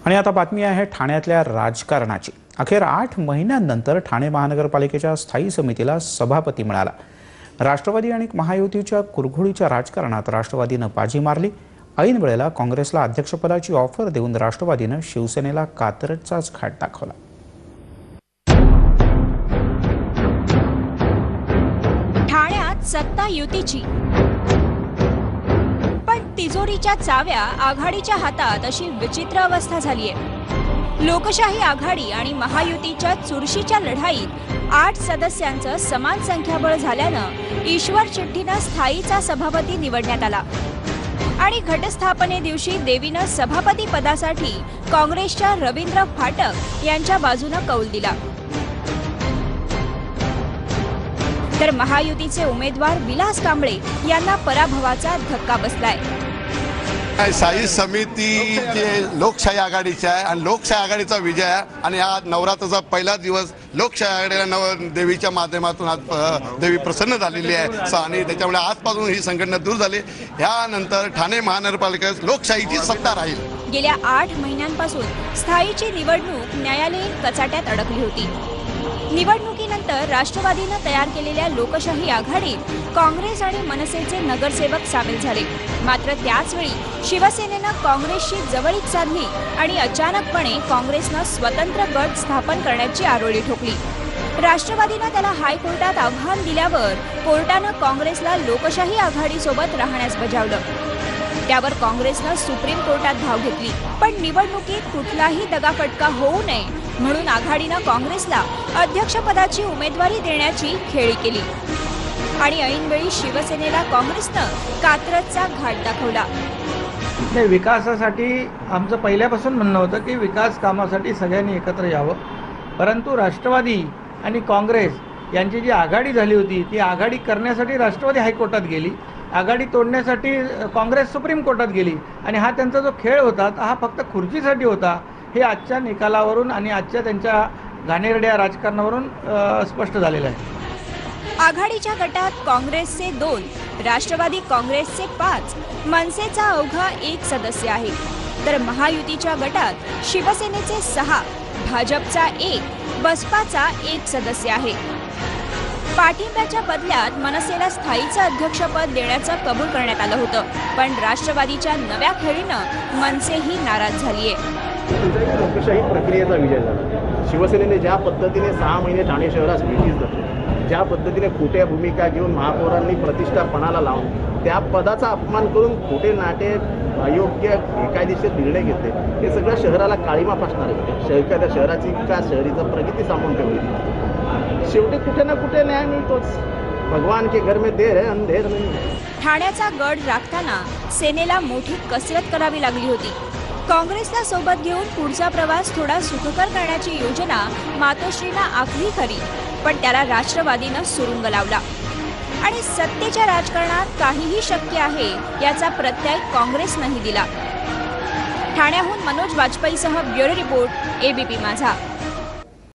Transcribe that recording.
आणि आता बातमी आहे ठाण्यातल्या राजकारणाची। अखेर 8 महिन्यांनंतर ठाणे महानगरपालिकेच्या स्थायी समितीला सभापती मिळाला। राष्ट्रवादी आणि महायुतीच्या कुरघोडीच्या राजकारणात राष्ट्रवादीने बाजी मारली। ऐन वेळेला काँग्रेसला अध्यक्षपदाची ऑफर देऊन राष्ट्रवादीने शिवसेनेला कातरचाच घाट दाखवला। ठाण्यात सत्ता युतीची, पण तिजोरीच्या चाव्या आघाडीच्या हातात अशी विचित्र अवस्था झाली आहे। लोकशाही आघाडी आणि महायुतीच्या चुरशीच्या लढाईत 8 सदस्यांचं समान संख्याबळ झाल्यानं ईश्वर चिठ्ठीनं स्थायीचा सभापती निवडण्यात आला आणि घटस्थापने दिवशी देवीनं सभापती पदासाठी काँग्रेसच्या रवींद्र फाटक यांच्या बाजूने कौल दिला, तर महायुतीचे उमेदवार विलास कांबळे यांना पराभवाचा धक्का बसलाय। स्थायी समिती लोकशाही आघाडीची आहे आणि लोकशाही आघाडीचा विजय आहे आणि आज नवरात्राचा पहिला दिवस लोकशाही आघाडीला देवीच्या माध्यमातून आज देवी प्रसन्न झालेली आहे आणि त्याच्यामुळे आजपासून ही संघटना दूर झाली। यानंतर ठाणे महानगरपालिकेत लोकशाहीची सत्ता राहील। गेल्या 8 महिन्यांपासून स्थायीची निवडणूक न्यायालयीन कचाट्यात अडकली होती। निवडणुकीनंतर राष्ट्रवादीने तयार केलेल्या लोकशाही आघाडीत काँग्रेस आणि मनसेचे नगरसेवक सामील झाले, मात्र त्याचवेळी शिवसेनेनं काँग्रेसशी जवळीक साधली आणि अचानकपणे काँग्रेसनं स्वतंत्र गट स्थापन करण्याची आरोळी ठोकली। राष्ट्रवादीनं त्याला हायकोर्टात आव्हान दिल्यावर कोर्टानं काँग्रेसला लोकशाही आघाडीसोबत राहण्यास बजावलं। त्यावर काँग्रेसनं सुप्रीम कोर्टात धाव घेतली, पण निवडणुकीत कुठलाही दगाफटका होऊ नये म्हणून आघाडीनं काँग्रेसला अध्यक्षपदाची उमेदवारी देण्याची खेळी केली आणि ऐनवेळी शिवसेनेला काँग्रेसनं कात्रजचा घाट दाखवला। विकासासाठी आमचं पहिल्यापासून म्हणणं होतं की विकास कामासाठी सगळ्यांनी एकत्र यावं, परंतु राष्ट्रवादी आणि काँग्रेस यांची जी आघाडी झाली होती ती आघाडी करण्यासाठी राष्ट्रवादी हायकोर्टात गेली, आघाडी तोडण्यासाठी काँग्रेस सुप्रीम कोर्टात गेली आणि हा त्यांचा जो खेळ होता हा फक्त खुर्चीसाठी होता हे आजच्या निकालावरून आणि आजच्या त्यांच्या घाणेरड्या राजकारणावरून स्पष्ट झालेलं आहे। आघाडीच्या गटात काँग्रेसचे 2, राष्ट्रवादी काँग्रेसचे 5, मनसेचा अवघा 1 सदस्य आहे, तर महायुतीच्या गटात शिवसेनेचे 6, भाजपचा 1, बसपाचा 1 सदस्य आहे। पाठिंब्याच्या बदल्यात मनसेला स्थायीचं अध्यक्षपद देण्याचं कबूल करण्यात आलं होतं, पण राष्ट्रवादीच्या नव्या खेळीनं मनसेही नाराज झालीय। लोकशाही प्रक्रियेचा विजय झाला। शिवसेनेने ज्या पद्धतीने 6 महिने ठाणे शहरास भेटीस धरले, ज्या पद्धतीने खोट्या भूमिका घेऊन महापौरांनी प्रतिष्ठा पणाला लावून त्या पदाचा अपमान करून खोटे नाटे अयोग्य बेकायदेशीर निर्णय घेतले, हे सगळं शहराला काळीमा फासणारे होते। एखाद्या शहराची विकास शहरीचा प्रगती सांगून ठेवली। शेवटी कुठे ना कुठे न्याय मिळतोच। भगवान के घर में देर है अंधेर नहीं। ठाण्याचा गड राखताना सेनेला मोठी कसरत करावी लागली होती। काँग्रेसला सोबत घेऊन पुढचा प्रवास थोडा सुखकर करण्याची योजना मातोश्रींना आखली खरी, पण त्याला राष्ट्रवादीनं सुरुंग लावला आणि सत्तेच्या राजकारणात काहीही शक्य आहे याचा प्रत्यय काँग्रेसनंही दिला। ठाण्याहून मनोज वाजपेयीसह ब्युरो रिपोर्ट, एबीपी माझा।